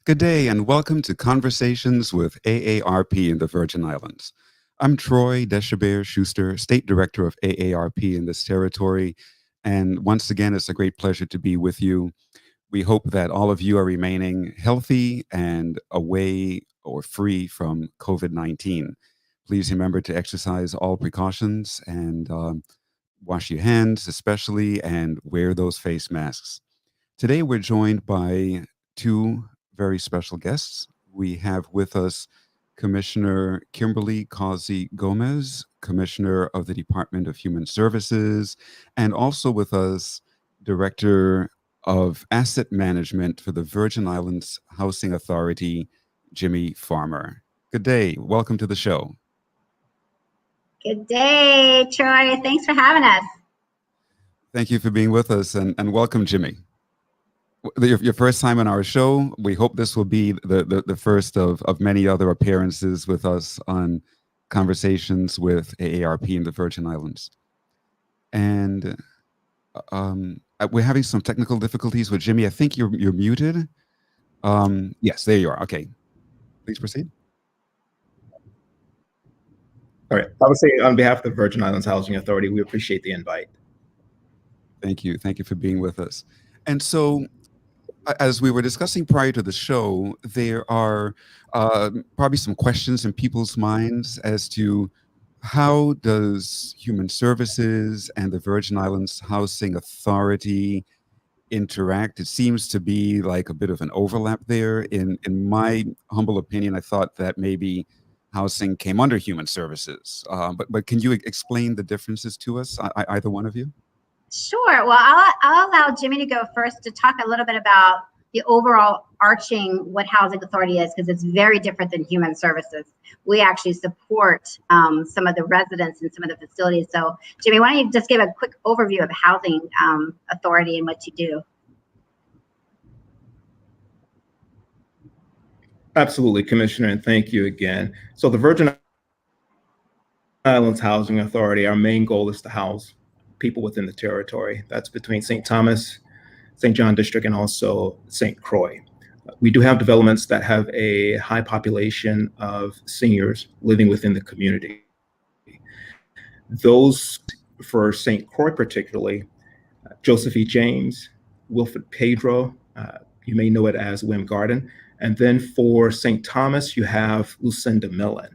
Good day and welcome to Conversations with AARP in the Virgin Islands. I'm Troy Deshabert Schuster, State Director of AARP in this territory. And once again, it's a great pleasure to be with you. We hope that all of you are remaining healthy and away or free from COVID 19. Please remember to exercise all precautions and wash your hands, especially, and wear those face masks. Today, we're joined by two very special guests. We have with us Commissioner Kimberly Causey Gomez, Commissioner of the Department of Human Services, and also with us, Director of Asset Management for the Virgin Islands Housing Authority, Jimmy Farmer. Good day. Welcome to the show. Good day, Troy. Thanks for having us. Thank you for being with us, and welcome, Jimmy. Your first time on our show. We hope this will be the first of many other appearances with us on Conversations with AARP in the Virgin Islands. And we're having some technical difficulties with Jimmy. I think you're muted. Yes, there you are. Okay, please proceed. All right. I would say on behalf of the Virgin Islands Housing Authority, we appreciate the invite. Thank you. Thank you for being with us. And so, as we were discussing prior to the show, there are probably some questions in people's minds as to how does Human Services and the Virgin Islands Housing Authority interact? It seems to be like a bit of an overlap there. In my humble opinion, I thought that maybe housing came under Human Services. But can you explain the differences to us, either one of you? Sure. Well, I'll allow Jimmy to go first to talk a little bit about the overall arching what housing authority is, because it's very different than Human Services. We actually support some of the residents in some of the facilities. So Jimmy, why don't you just give a quick overview of housing authority and what you do? Absolutely, Commissioner, and thank you again. So the Virgin Islands Housing Authority, our main goal is to house people within the territory. That's between St. Thomas, St. John District, and also St. Croix. We do have developments that have a high population of seniors living within the community. Those for St. Croix particularly, Joseph E. James, Wilfred Pedro, you may know it as Wim Garden. And then for St. Thomas, you have Lucinda Millen.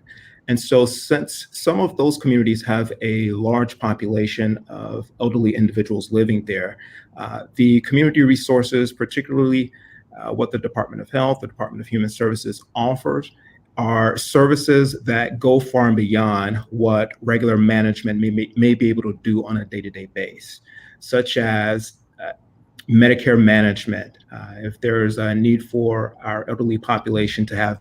And so since some of those communities have a large population of elderly individuals living there, the community resources, particularly what the Department of Health, the Department of Human Services offers, are services that go far and beyond what regular management may be able to do on a day-to-day basis, such as Medicare management. If there's a need for our elderly population to have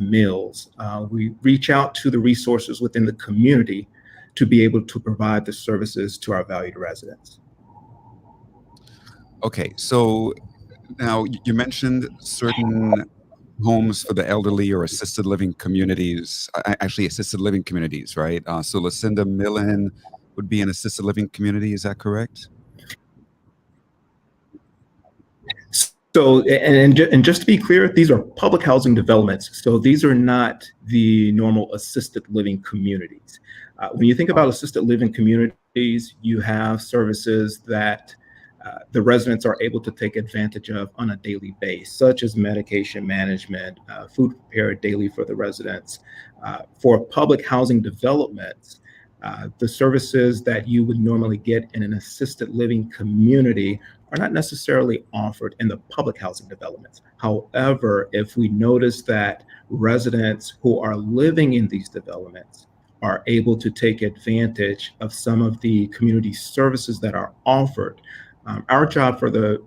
meals, we reach out to the resources within the community to be able to provide the services to our valued residents. Okay, so now you mentioned certain homes for the elderly or assisted living communities, actually assisted living communities, right? So Lucinda Millen would be an assisted living community, is that correct? So, and just to be clear, these are public housing developments. So these are not the normal assisted living communities. When you think about assisted living communities, you have services that the residents are able to take advantage of on a daily basis, such as medication management, food prepared daily for the residents. For public housing developments, the services that you would normally get in an assisted living community are not necessarily offered in the public housing developments. However, if we notice that residents who are living in these developments are able to take advantage of some of the community services that are offered, our job for the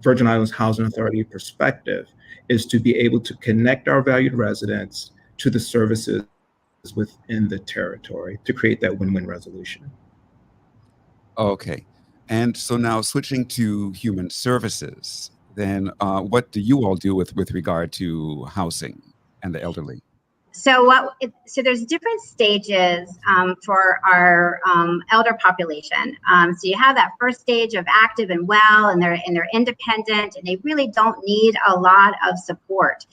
Virgin Islands Housing Authority perspective is to be able to connect our valued residents to the services within the territory to create that win-win resolution. Okay. And so now switching to Human Services, then what do you all do with regard to housing and the elderly? So there's different stages for our elder population. So you have that first stage of active and well, and they're independent, and they really don't need a lot of support.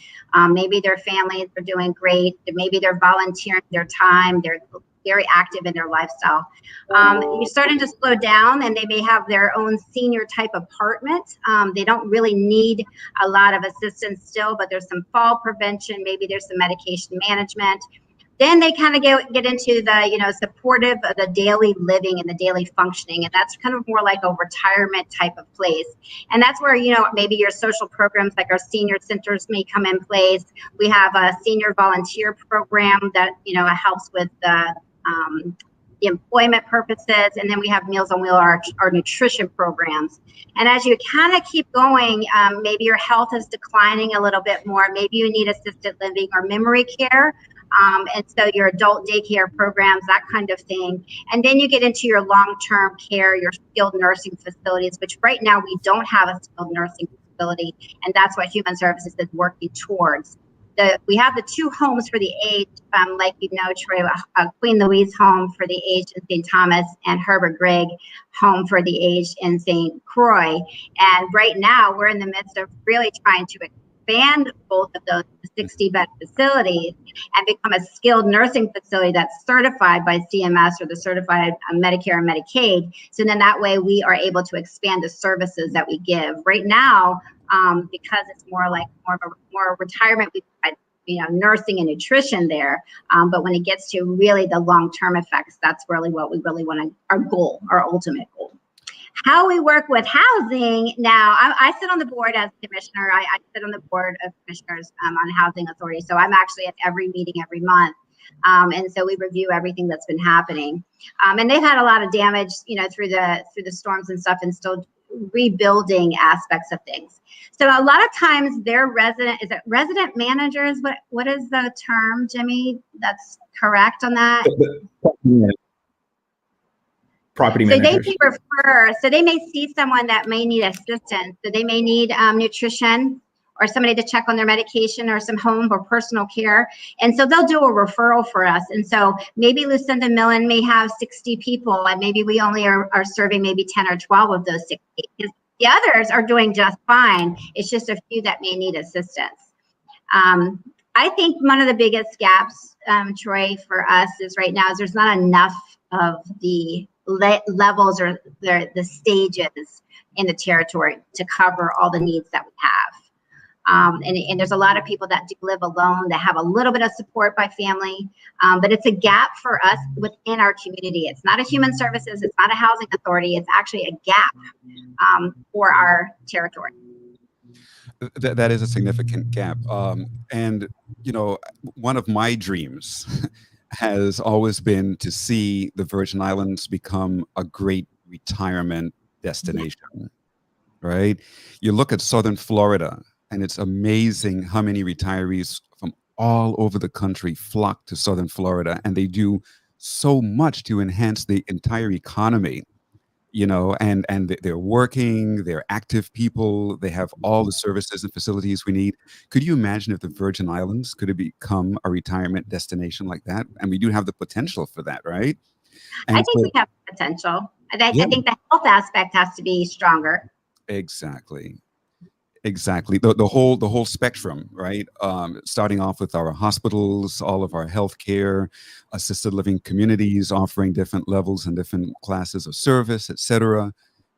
Maybe their families are doing great. Maybe they're volunteering their time. They're very active in their lifestyle. You're starting to slow down, and they may have their own senior type apartment. They don't really need a lot of assistance still, but there's some fall prevention. Maybe there's some medication management. Then they kind of get into the, supportive of the daily living and the daily functioning. And that's kind of more like a retirement type of place. And that's where, maybe your social programs like our senior centers may come in place. We have a senior volunteer program that, helps with the employment purposes. And then we have Meals on Wheels, our nutrition programs. And as you kind of keep going, maybe your health is declining a little bit more. Maybe you need assisted living or memory care. And so your adult daycare programs, that kind of thing. And then you get into your long-term care, your skilled nursing facilities, which right now we don't have a skilled nursing facility. And that's what Human Services is working towards. We have the 2 homes for the aged, like Troy, Queen Louise home for the aged in St. Thomas and Herbert Gregg home for the aged in St. Croix. And right now we're in the midst of really trying to expand both of those 60-bed facilities and become a skilled nursing facility that's certified by CMS or the certified Medicare and Medicaid. So then that way we are able to expand the services that we give. Right now, because it's more retirement, we provide nursing and nutrition there. But when it gets to really the long-term effects, that's really what we really want to, our goal, our ultimate goal. How we work with housing now, I sit on the board as commissioner. I sit on the board of commissioners on Housing Authority. So I'm actually at every meeting every month. And so we review everything that's been happening. And they've had a lot of damage, through the storms and stuff, and still rebuilding aspects of things. So a lot of times their resident managers? What is the term, Jimmy, that's correct on that? Property managers. So they may refer, so they may see someone that may need assistance. So they may need nutrition or somebody to check on their medication or some home or personal care. And so they'll do a referral for us. And so maybe Lucinda Millen may have 60 people, and maybe we only are serving maybe 10 or 12 of those 60. Because the others are doing just fine. It's just a few that may need assistance. I think one of the biggest gaps, Troy, for us is right now is there's not enough of the levels or the stages in the territory to cover all the needs that we have. And there's a lot of people that do live alone that have a little bit of support by family, but it's a gap for us within our community. It's not a Human Services, it's not a housing authority, it's actually a gap for our territory. That is a significant gap. And, one of my dreams has always been to see the Virgin Islands become a great retirement destination, right? You look at Southern Florida, and it's amazing how many retirees from all over the country flock to Southern Florida, and they do so much to enhance the entire economy, and they're working, they're active people, they have all the services and facilities we need. Could you imagine if the Virgin Islands could have become a retirement destination like that? And we do have the potential for that, right? And I think we have potential. I think the health aspect has to be stronger. Exactly. The whole spectrum, right? Starting off with our hospitals, all of our healthcare, assisted living communities offering different levels and different classes of service, et cetera.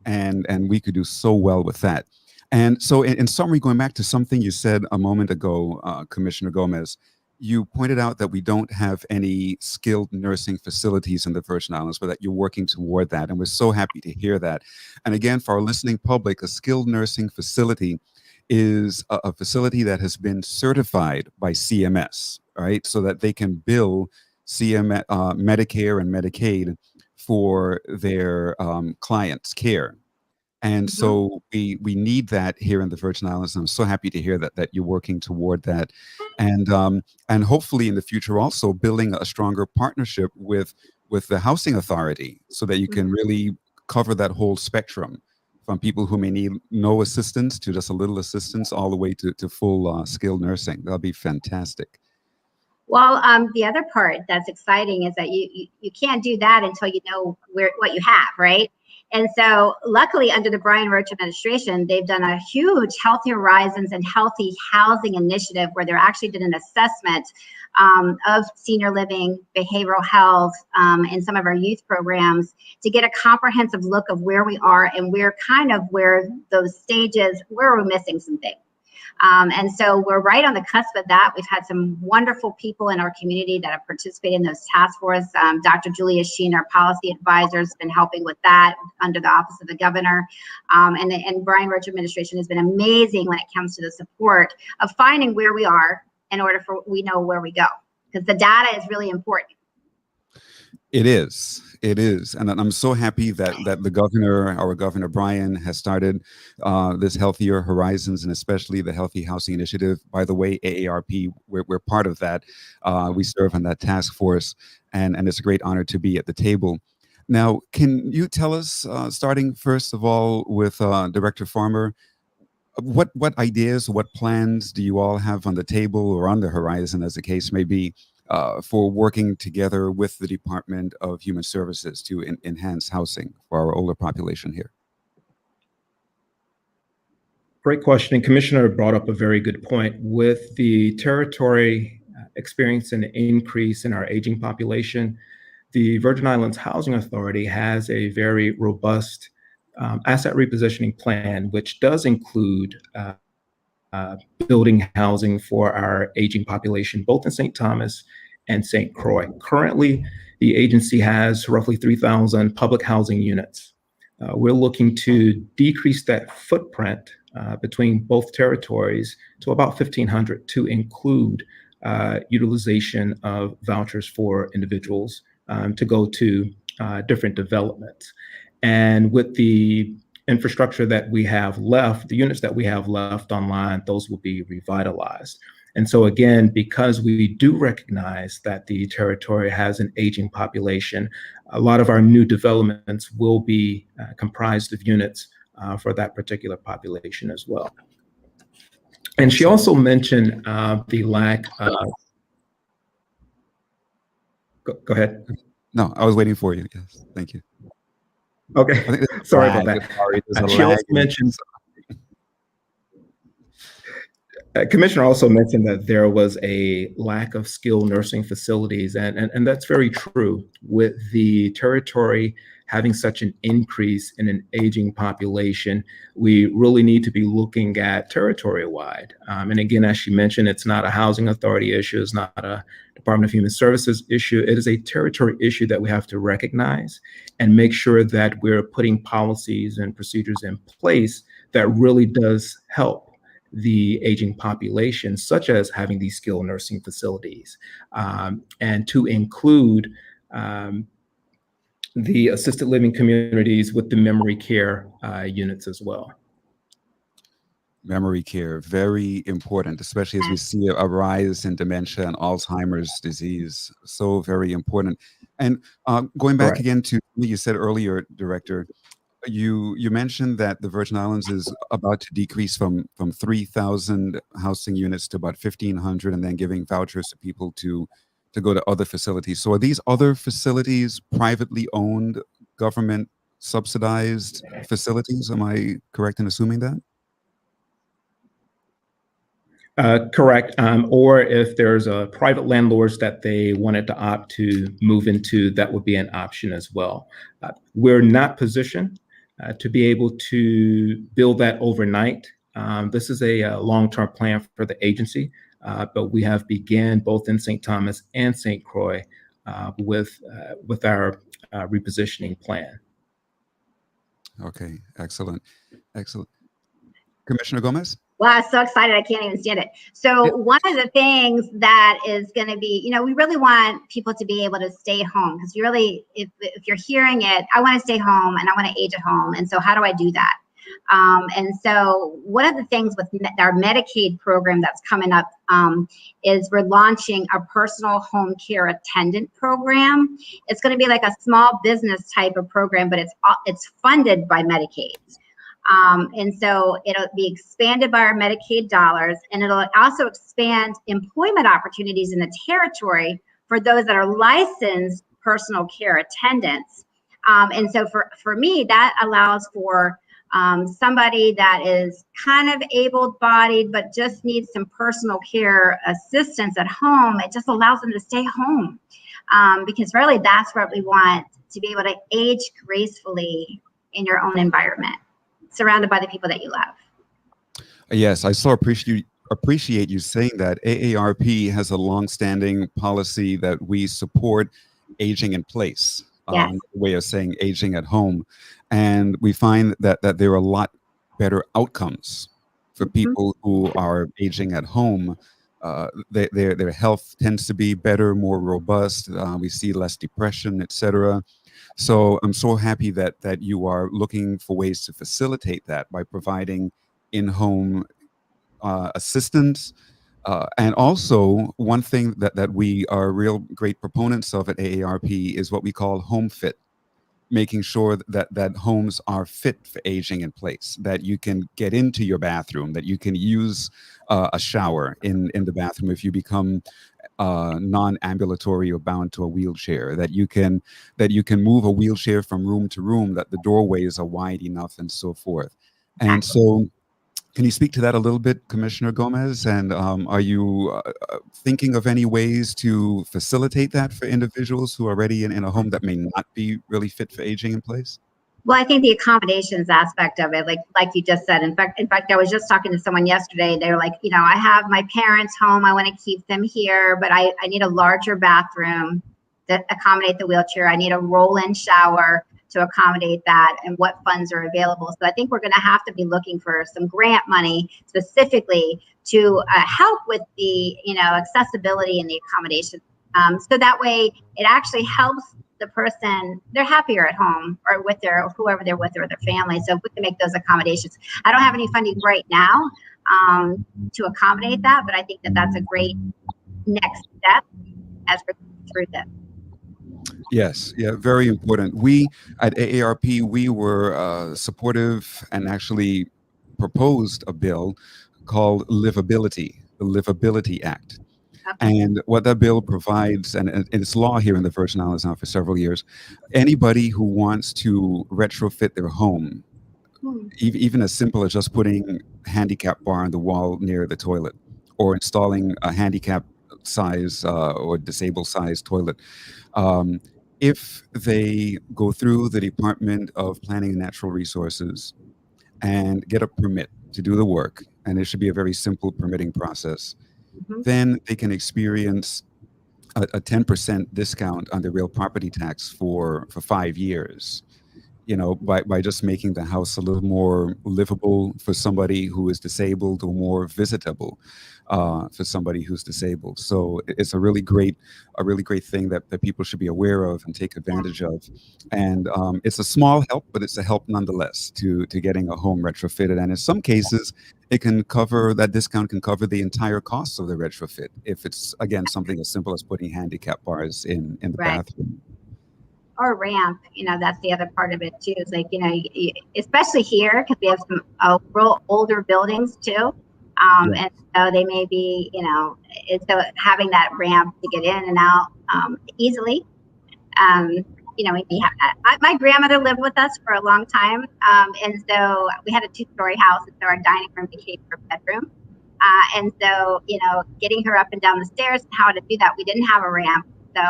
And we could do so well with that. And so in summary, going back to something you said a moment ago, Commissioner Gomez, you pointed out that we don't have any skilled nursing facilities in the Virgin Islands, but that you're working toward that. And we're so happy to hear that. And again, for our listening public, a skilled nursing facility is a facility that has been certified by CMS, right? So that they can bill Medicare and Medicaid for their clients' care. And so we need that here in the Virgin Islands. And I'm so happy to hear that you're working toward that. And hopefully in the future also building a stronger partnership with the Housing Authority so that you can really cover that whole spectrum from people who may need no assistance to just a little assistance all the way to full skilled nursing. That'll be fantastic. Well, the other part that's exciting is that you can't do that until you know what you have, right? And so luckily under the Brian Roach administration, they've done a huge Healthy Horizons and Healthy Housing initiative where they're actually did an assessment of senior living, behavioral health, and some of our youth programs to get a comprehensive look of where we are and where those stages, where we're missing some things. And so we're right on the cusp of that. We've had some wonderful people in our community that have participated in those task force. Dr. Julia Sheen, our policy advisor, has been helping with that under the Office of the Governor. And Brian Roach administration has been amazing when it comes to the support of finding where we are in order for we know where we go, because the data is really important. It is. It is. And I'm so happy that the governor, our Governor Brian, has started this Healthier Horizons and especially the Healthy Housing Initiative. By the way, AARP, we're part of that. We serve on that task force, and it's a great honor to be at the table. Now, can you tell us, starting first of all with Director Farmer, what ideas, what plans do you all have on the table or on the horizon, as the case may be, for working together with the Department of Human Services to enhance housing for our older population here? Great question. And Commissioner brought up a very good point. With the territory experiencing an increase in our aging population, the Virgin Islands Housing Authority has a very robust asset repositioning plan, which does include building housing for our aging population, both in St. Thomas and St. Croix. Currently, the agency has roughly 3,000 public housing units. We're looking to decrease that footprint between both territories to about 1,500 to include utilization of vouchers for individuals to go to different developments. And with the infrastructure that we have left, the units that we have left online, those will be revitalized. And so again, because we do recognize that the territory has an aging population, a lot of our new developments will be comprised of units for that particular population as well. And she also mentioned the lack of... Go ahead. No, I was waiting for you. Yes, thank you. Okay, sorry about that. She also mentioned... Commissioner also mentioned that there was a lack of skilled nursing facilities, and that's very true. With the territory having such an increase in an aging population, we really need to be looking at territory-wide. And again, as she mentioned, it's not a housing authority issue, it's not a Department of Human Services issue. It is a territory issue that we have to recognize and make sure that we're putting policies and procedures in place that really does help the aging population, such as having these skilled nursing facilities, and to include the assisted living communities with the memory care units as well. Memory care, very important, especially as we see a rise in dementia and Alzheimer's disease. So very important. And going back again to what you said earlier, Director, you mentioned that the Virgin Islands is about to decrease from 3,000 housing units to about 1,500, and then giving vouchers to people to go to other facilities. So are these other facilities privately owned, government subsidized facilities? Am I correct in assuming that? Correct. Or if there's a private landlords that they wanted to opt to move into, that would be an option as well. We're not positioned to be able to build that overnight. This is a long-term plan for the agency, but we have began both in St. Thomas and St. Croix with our repositioning plan. Okay, excellent, excellent. Commissioner Gomez? Well, I'm so excited, I can't even stand it. So one of the things that is going to be, we really want people to be able to stay home, because you really, if you're hearing it, I want to stay home and I want to age at home. And so how do I do that? And so one of the things with our Medicaid program that's coming up is we're launching a personal home care attendant program. It's going to be like a small business type of program, but it's funded by Medicaid. And so it'll be expanded by our Medicaid dollars, and it'll also expand employment opportunities in the territory for those that are licensed personal care attendants. And so for me, that allows for somebody that is kind of able-bodied but just needs some personal care assistance at home. It just allows them to stay home, because really that's what we want, to be able to age gracefully in your own environment, surrounded by the people that you love. Yes, I so appreciate you saying that. AARP has a longstanding policy that we support aging in place. Yes. Way of saying aging at home, and we find that there are a lot better outcomes for people who are aging at home. Their health tends to be better, more robust. We see less depression, etc. So I'm so happy that you are looking for ways to facilitate that by providing in-home assistance. And also, one thing that we are real great proponents of at AARP is what we call home fit, making sure that homes are fit for aging in place, that you can get into your bathroom, that you can use a shower in the bathroom if you become non-ambulatory or bound to a wheelchair, that you can move a wheelchair from room to room, that the doorways are wide enough, and so forth. And so, can you speak to that a little bit, Commissioner Gomez? And are you thinking of any ways to facilitate that for individuals who are already in a home that may not be really fit for aging in place? Well, I think the accommodations aspect of it, like you just said. In fact, I was just talking to someone yesterday. They were like, I have my parents home. I want to keep them here, but I need a larger bathroom to accommodate the wheelchair. I need a roll-in shower to accommodate that, and what funds are available. So I think we're going to have to be looking for some grant money specifically to help with the accessibility and the accommodation. So that way it actually helps the person, they're happier at home or with whoever they're with, or their family. So if we can make those accommodations. I don't have any funding right now to accommodate that, but I think that that's a great next step as we're through this. Yes, yeah, very important. We at AARP, we were supportive and actually proposed a bill called Livability, the Livability Act. Okay. And what that bill provides, and it's law here in the Virgin Islands now for several years, anybody who wants to retrofit their home, even as simple as just putting a handicap bar on the wall near the toilet, or installing a handicap size or disabled size toilet, if they go through the Department of Planning and Natural Resources and get a permit to do the work, and it should be a very simple permitting process, then they can experience a 10% discount on the real property tax for 5 years, by just making the house a little more livable for somebody who is disabled, or more visitable for somebody who's disabled. So it's a really great thing that people should be aware of and take advantage of. And it's a small help, but it's a help nonetheless to getting a home retrofitted. And in some cases, that discount can cover the entire cost of the retrofit, if it's, again, something as simple as putting handicap bars in the bathroom. Or ramp, that's the other part of it too. Is like, especially here, because we have some real older buildings too. And so they may be, so having that ramp to get in and out easily. We have that. My grandmother lived with us for a long time. And so we had a 2-story house, and so our dining room became her bedroom. And so, getting her up and down the stairs and how to do that, we didn't have a ramp. So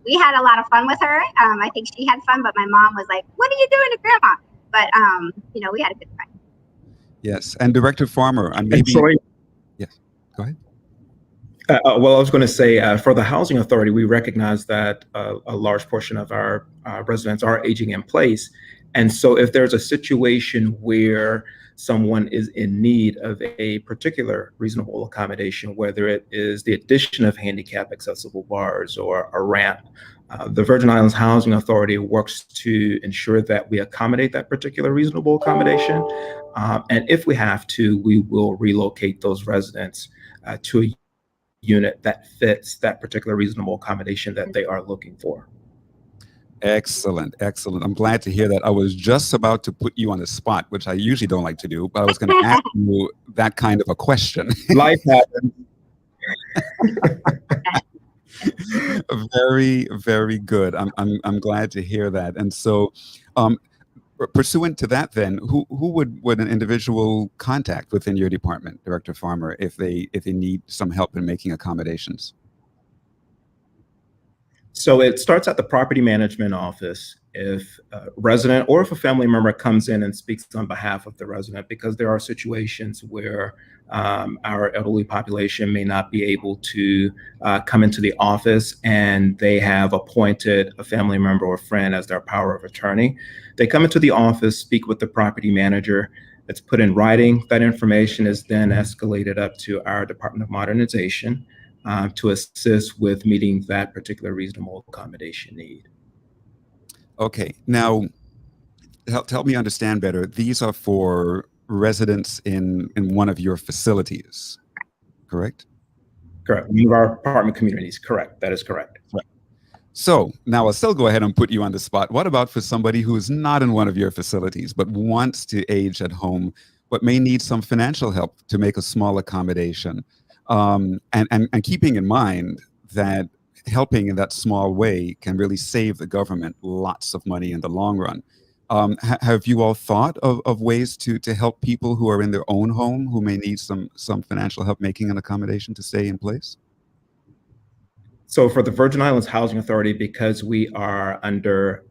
we had a lot of fun with her. I think she had fun, but my mom was like, "What are you doing to Grandma?" But we had a good time. Yes, and Director Farmer, yes, go ahead. Well, I was going to say, for the Housing Authority, we recognize that a large portion of our residents are aging in place. And so if there's a situation where someone is in need of a particular reasonable accommodation, whether it is the addition of handicap accessible bars or a ramp, the Virgin Islands Housing Authority works to ensure that we accommodate that particular reasonable accommodation. And if we have to, we will relocate those residents to a unit that fits that particular reasonable accommodation that they are looking for. Excellent, excellent. I'm glad to hear that. I was just about to put you on the spot, which I usually don't like to do, but I was going to ask you that kind of a question. Life happens. Very, very good. I'm glad to hear that. And so, um, pursuant to that, then, who would an individual contact within your department, Director Farmer, if they need some help in making accommodations? So it starts at the property management office if a resident or if a family member comes in and speaks on behalf of the resident, because there are situations where our elderly population may not be able to come into the office and they have appointed a family member or friend as their power of attorney. They come into the office, speak with the property manager. It's put in writing. That information is then escalated up to our Department of Modernization to assist with meeting that particular reasonable accommodation need. Okay, now help me understand better. These are for residents in one of your facilities, correct? Correct. One of our apartment communities. Correct. That is correct. Right. So now I'll still go ahead and put you on the spot. What about for somebody who is not in one of your facilities but wants to age at home, but may need some financial help to make a small accommodation? And keeping in mind that helping in that small way can really save the government lots of money in the long run. Have you all thought of ways to help people who are in their own home who may need some financial help making an accommodation to stay in place? So for the Virgin Islands Housing Authority, because we are under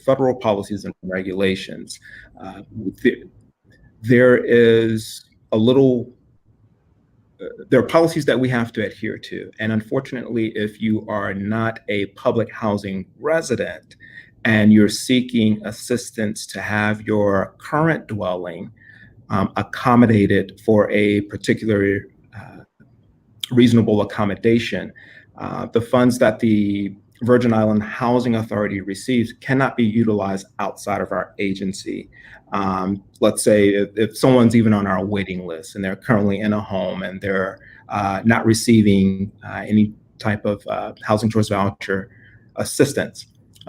federal policies and regulations, there is a little there are policies that we have to adhere to. And unfortunately, if you are not a public housing resident and you're seeking assistance to have your current dwelling accommodated for a particular reasonable accommodation, the funds that the Virgin Island Housing Authority receives cannot be utilized outside of our agency. Let's say if someone's even on our waiting list and they're currently in a home and they're not receiving any type of housing choice voucher assistance,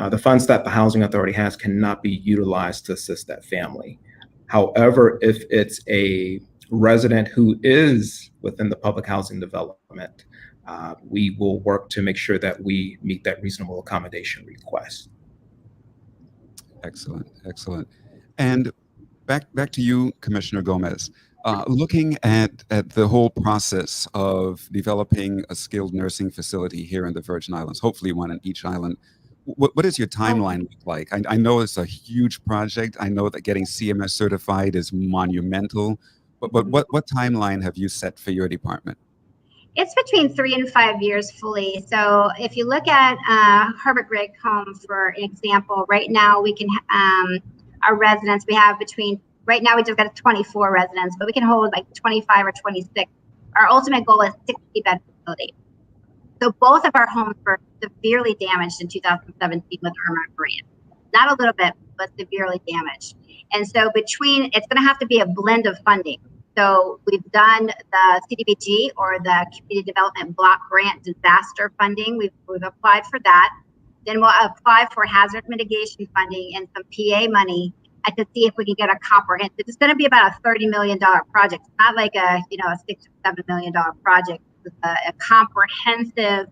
the funds that the Housing Authority has cannot be utilized to assist that family. However, if it's a resident who is within the public housing development, we will work to make sure that we meet that reasonable accommodation request. Excellent, excellent. And back to you, Commissioner Gomez. Looking at the whole process of developing a skilled nursing facility here in the Virgin Islands, hopefully one in each island, what does your timeline look like? I know it's a huge project. I know that getting CMS certified is monumental, but what timeline have you set for your department? It's between 3 and 5 years fully. So if you look at Herbert Gregg Home, for example, right now we can, our residents, we have right now we just got 24 residents, but we can hold like 25 or 26. Our ultimate goal is 60-bed facility. So both of our homes were severely damaged in 2017 with Irma and Maria. Not a little bit, but severely damaged. And so it's going to have to be a blend of funding. So we've done the CDBG, or the Community Development Block Grant disaster funding. We've applied for that. Then we'll apply for hazard mitigation funding and some PA money to see if we can get a comprehensive. It's going to be about a $30 million project. It's not like a $6 or $7 million project. It's a comprehensive,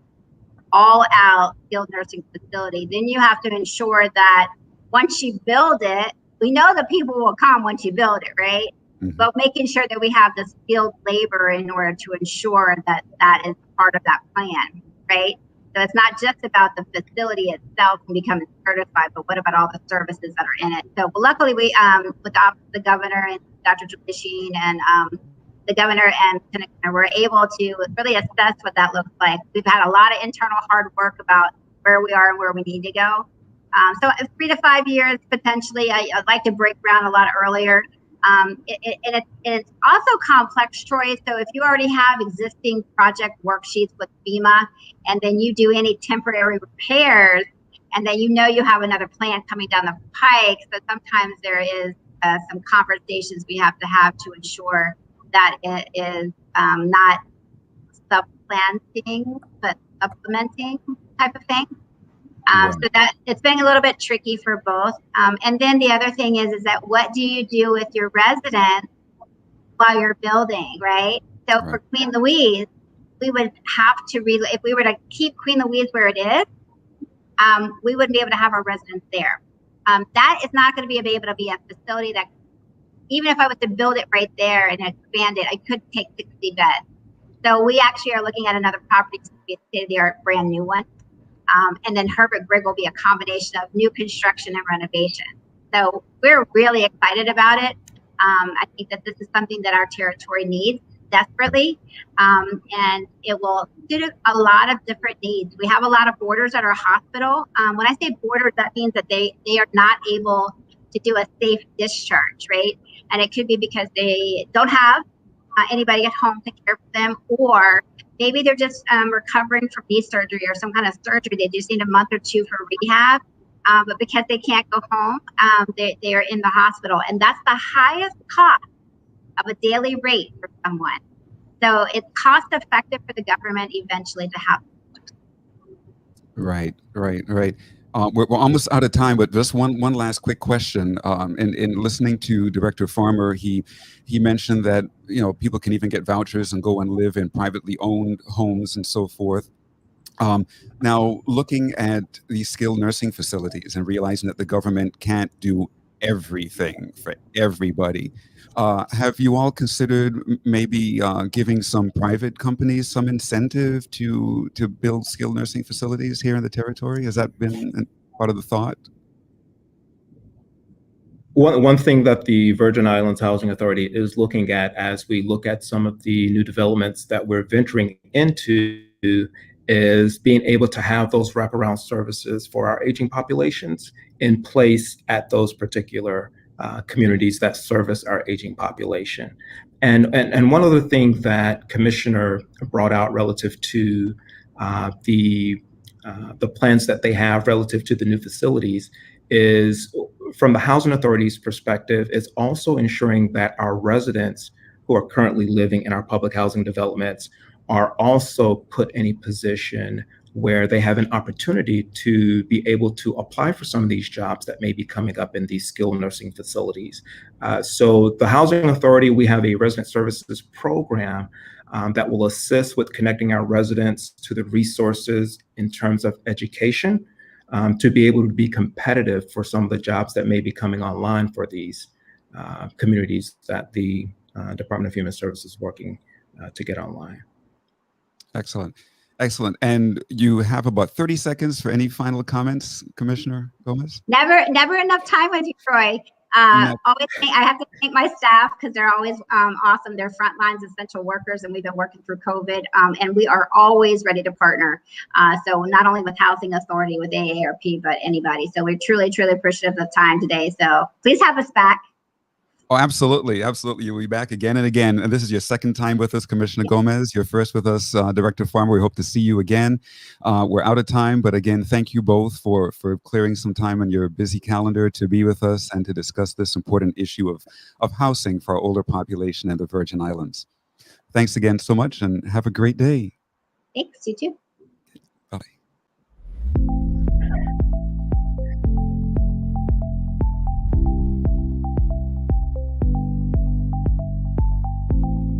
all-out skilled nursing facility. Then you have to ensure that once you build it, we know that people will come once you build it, right? Mm-hmm. But making sure that we have the skilled labor in order to ensure that that is part of that plan, right? So it's not just about the facility itself and becoming certified, but what about all the services that are in it? So luckily we, with the Office of the Governor and Dr. Julian and the Governor and Senator, we're able to really assess what that looks like. We've had a lot of internal hard work about where we are and where we need to go. So 3 to 5 years, potentially. I'd like to break ground a lot earlier. It's also complex, Troy. So if you already have existing project worksheets with FEMA, and then you do any temporary repairs, and then you have another plan coming down the pike, so sometimes there is some conversations we have to ensure that it is not supplanting, but supplementing type of thing. So that it's been a little bit tricky for both. And then the other thing is that what do you do with your residents while you're building, right? So for Queen Louise, we would have to if we were to keep Queen Louise where it is, we wouldn't be able to have our residents there. That is not going to be able to be a facility that, even if I was to build it right there and expand it, I could take 60 beds. So we actually are looking at another property to be a state-of-the-art brand new one. And then Herbert Grigg will be a combination of new construction and renovation. So we're really excited about it. I think that this is something that our territory needs desperately, and it will suit a lot of different needs. We have a lot of boarders at our hospital. When I say boarders, that means that they are not able to do a safe discharge, right? And it could be because they don't have anybody at home to care for them, or maybe they're just recovering from knee surgery or some kind of surgery. They just need a month or two for rehab. But because they can't go home, they are in the hospital. And that's the highest cost of a daily rate for someone. So it's cost effective for the government eventually to have. Right. We're almost out of time, but just one last quick question. In listening to Director Farmer, he mentioned that people can even get vouchers and go and live in privately owned homes and so forth. Now, looking at these skilled nursing facilities and realizing that the government can't do everything for everybody, have you all considered maybe giving some private companies some incentive to build skilled nursing facilities here in the territory? Has that been part of the thought? One thing that the Virgin Islands Housing Authority is looking at as we look at some of the new developments that we're venturing into is being able to have those wraparound services for our aging populations in place at those particular communities that service our aging population. And one other thing that Commissioner brought out relative to the plans that they have relative to the new facilities is, from the Housing Authority's perspective, is also ensuring that our residents who are currently living in our public housing developments are also put in a position where they have an opportunity to be able to apply for some of these jobs that may be coming up in these skilled nursing facilities. So the Housing Authority, we have a resident services program that will assist with connecting our residents to the resources in terms of education to be able to be competitive for some of the jobs that may be coming online for these communities that the Department of Human Services is working to get online. Excellent. And you have about 30 seconds for any final comments, Commissioner Gomez? Never enough time with you, Troy. I have to thank my staff because they're always awesome. They're front lines essential workers, and we've been working through COVID, and we are always ready to partner. So not only with Housing Authority, with AARP, but anybody. So we're truly appreciative of the time today. So please have us back. Oh, absolutely. You'll be back again and again. And this is your second time with us, Commissioner Gomez. You're first with us, Director Farmer. We hope to see you again. We're out of time, but again, thank you both for clearing some time on your busy calendar to be with us and to discuss this important issue of housing for our older population in the Virgin Islands. Thanks again so much, and have a great day. Thanks, you too.